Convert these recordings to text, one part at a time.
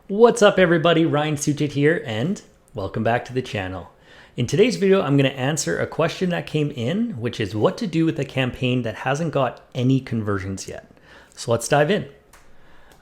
What's up everybody, Ryan Suchit here and welcome back to the channel. In today's video, I'm going to answer a question that came in, which is what to do with a campaign that hasn't got any conversions yet. So let's dive in.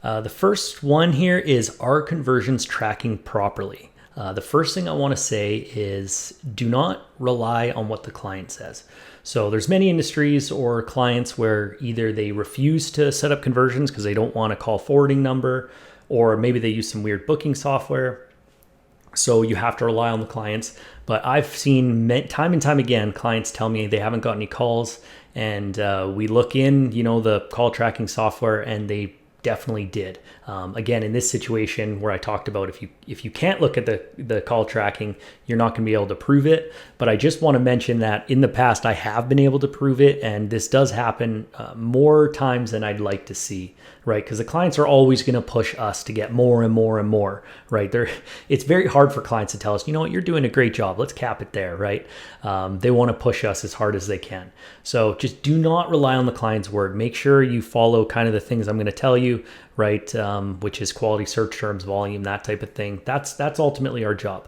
The first one here is, are conversions tracking properly? The first thing I want to say is do not rely on what the client says. So there's many industries or clients where either they refuse to set up conversions because they don't want a call forwarding number, or maybe they use some weird booking software. So you have to rely on the clients. But I've seen time and time again, clients tell me they haven't got any calls, and we look in, the call tracking software, and they definitely did. Again, in this situation where I talked about if you can't look at the call tracking, you're not going to be able to prove it. But I just want to mention that in the past, I have been able to prove it, and this does happen more times than I'd like to see, right? Because the clients are always going to push us to get more and more and more, right? It's very hard for clients to tell us, you know what, you're doing a great job, let's cap it there, right? They want to push us as hard as they can. So just do not rely on the client's word. Make sure you follow kind of the things I'm going to tell you, right? Which is quality search terms, volume, that type of thing. That's ultimately our job.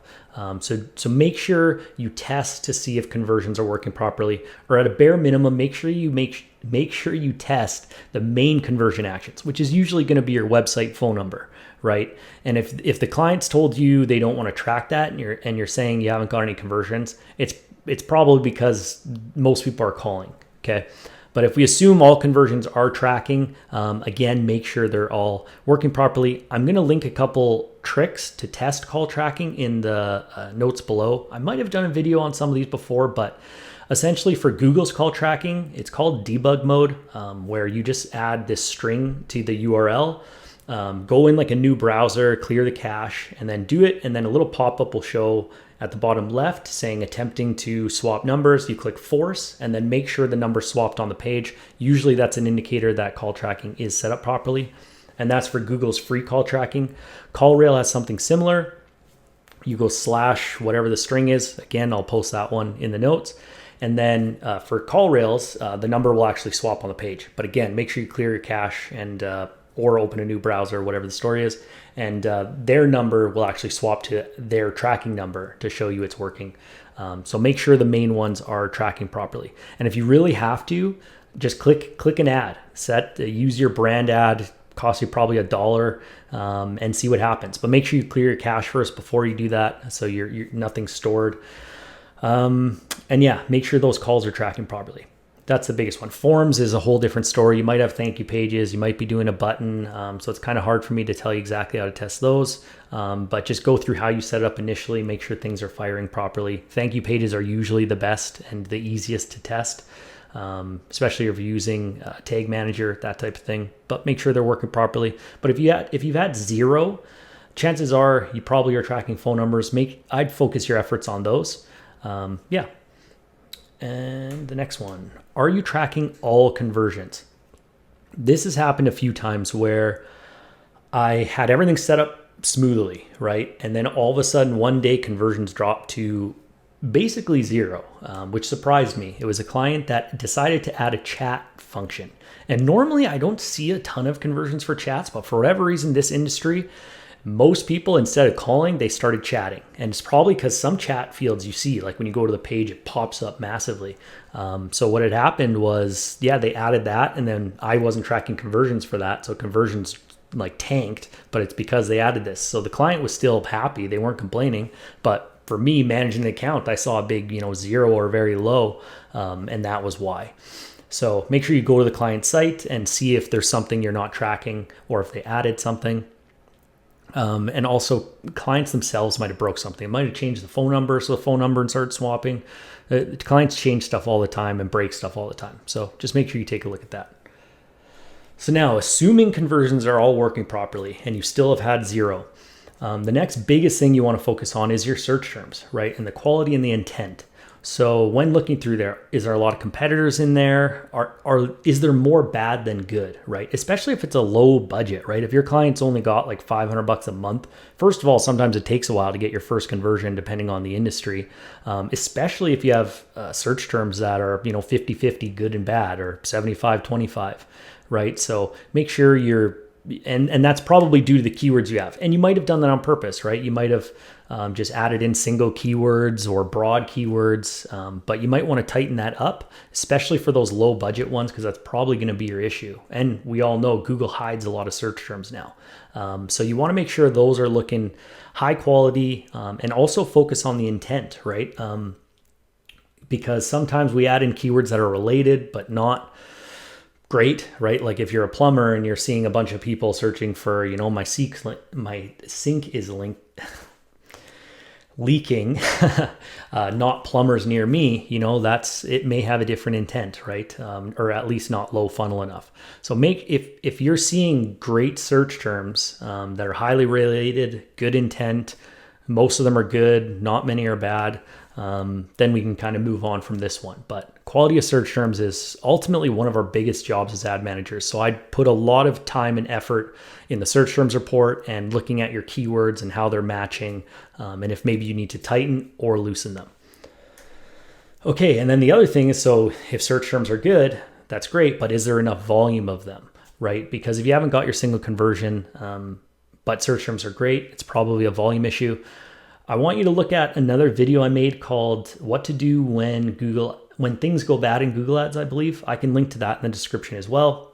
So make sure you test to see if conversions are working properly, or at a bare minimum, make sure you test the main conversion actions, which is usually going to be your website phone number, right? And if the client's told you they don't want to track that, and you're saying you haven't got any conversions, it's probably because most people are calling. Okay. But if we assume all conversions are tracking, again, make sure they're all working properly. I'm going to link a couple tricks to test call tracking in the notes below. I might have done a video on some of these before, but essentially for Google's call tracking, it's called debug mode, where you just add this string to the URL, go in like a new browser, clear the cache, and then do it. And then a little pop-up will show at the bottom left saying attempting to swap numbers. You click force and then make sure the number swapped on the page. Usually that's an indicator that call tracking is set up properly. And that's for Google's free call tracking. CallRail has something similar. You go / whatever the string is. Again, I'll post that one in the notes. And then for CallRails, the number will actually swap on the page. But again, make sure you clear your cache and or open a new browser, whatever the story is, and their number will actually swap to their tracking number to show you it's working. So make sure the main ones are tracking properly. And if you really have to, just click an ad. Use your brand ad. Costs you probably $1, and see what happens. But make sure you clear your cache first before you do that, so you're nothing's stored. And yeah, make sure those calls are tracking properly. That's the biggest one. Forms is a whole different story. You might have thank you pages. You might be doing a button. So it's kind of hard for me to tell you exactly how to test those. But just go through how you set it up initially. Make sure things are firing properly. Thank you pages are usually the best and the easiest to test, especially if you're using Tag Manager, that type of thing. But make sure they're working properly. But if you've had 0, chances are you probably are tracking phone numbers. I'd focus your efforts on those. Yeah. And the next one, are you tracking all conversions? This has happened a few times where I had everything set up smoothly, right? And then all of a sudden one day conversions dropped to basically 0, which surprised me. It was a client that decided to add a chat function. And normally I don't see a ton of conversions for chats, but for whatever reason, this industry, most people, instead of calling, they started chatting. And it's probably because some chat fields you see, like when you go to the page, it pops up massively. So what had happened was, they added that, and then I wasn't tracking conversions for that. So conversions like tanked, but it's because they added this. So the client was still happy. They weren't complaining. But for me, managing the account, I saw a big, 0 or very low. And that was why. So make sure you go to the client site and see if there's something you're not tracking or if they added something. And also clients themselves might have broke something. It might have changed the phone number, so the phone number and start swapping. Clients change stuff all the time and break stuff all the time. So just make sure you take a look at that. So now, assuming conversions are all working properly and you still have had 0, the next biggest thing you want to focus on is your search terms, right? And the quality and the intent. So when looking through there, is there a lot of competitors in there? Is there more bad than good, right? Especially if it's a low budget, right? If your client's only got like $500 a month, first of all, sometimes it takes a while to get your first conversion depending on the industry, especially if you have search terms that are, 50-50 good and bad or 75-25, right? So make sure you're and that's probably due to the keywords you have. And you might have done that on purpose, right? You might have just added in single keywords or broad keywords, but you might want to tighten that up, especially for those low budget ones, because that's probably going to be your issue. And we all know Google hides a lot of search terms now. So you want to make sure those are looking high quality, and also focus on the intent, right? Because sometimes we add in keywords that are related, but not great, right? Like if you're a plumber and you're seeing a bunch of people searching for, my sink is leaking, not plumbers near me, it may have a different intent, right? Or at least not low funnel enough. So if you're seeing great search terms that are highly related, good intent, most of them are good, not many are bad, then we can kind of move on from this one. But quality of search terms is ultimately one of our biggest jobs as ad managers. So I put a lot of time and effort in the search terms report and looking at your keywords and how they're matching, and if maybe you need to tighten or loosen them. Okay, and then the other thing is, so if search terms are good, that's great, but is there enough volume of them, right? Because if you haven't got your single conversion, but search terms are great, it's probably a volume issue. I want you to look at another video I made called What to Do When Things Go Bad in Google Ads, I believe. I can link to that in the description as well.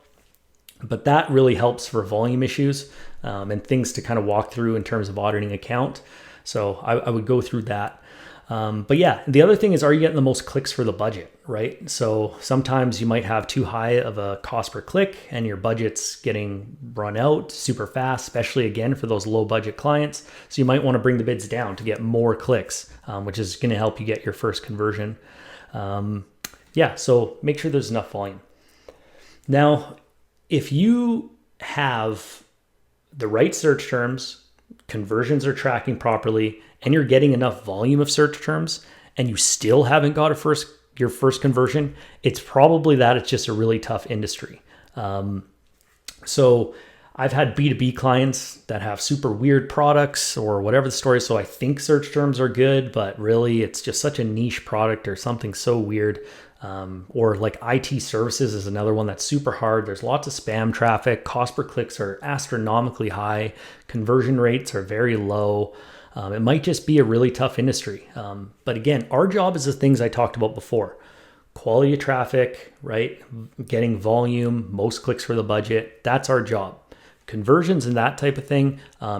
But that really helps for volume issues, and things to kind of walk through in terms of auditing account. So I would go through that. But yeah, the other thing is, are you getting the most clicks for the budget, right? So sometimes you might have too high of a cost per click and your budget's getting run out super fast, especially again for those low budget clients. So you might want to bring the bids down to get more clicks, which is going to help you get your first conversion. So make sure there's enough volume. Now, if you have the right search terms, conversions are tracking properly, and you're getting enough volume of search terms, and you still haven't got your first conversion, it's probably that it's just a really tough industry. So I've had B2B clients that have super weird products or whatever the story is. So I think search terms are good, but really it's just such a niche product or something so weird. Or like IT services is another one that's super hard. There's lots of spam traffic. Cost per clicks are astronomically high. Conversion rates are very low. It might just be a really tough industry. But again, our job is the things I talked about before. Quality of traffic, right? Getting volume, most clicks for the budget. That's our job. Conversions and that type of thing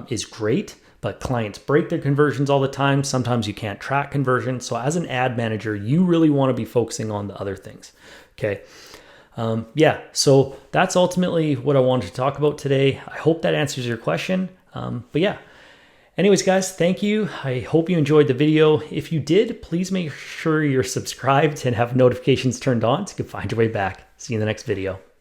is great, but clients break their conversions all the time. Sometimes you can't track conversions. So as an ad manager, you really want to be focusing on the other things. Okay. So that's ultimately what I wanted to talk about today. I hope that answers your question. Anyways, guys, thank you. I hope you enjoyed the video. If you did, please make sure you're subscribed and have notifications turned on so you can find your way back. See you in the next video.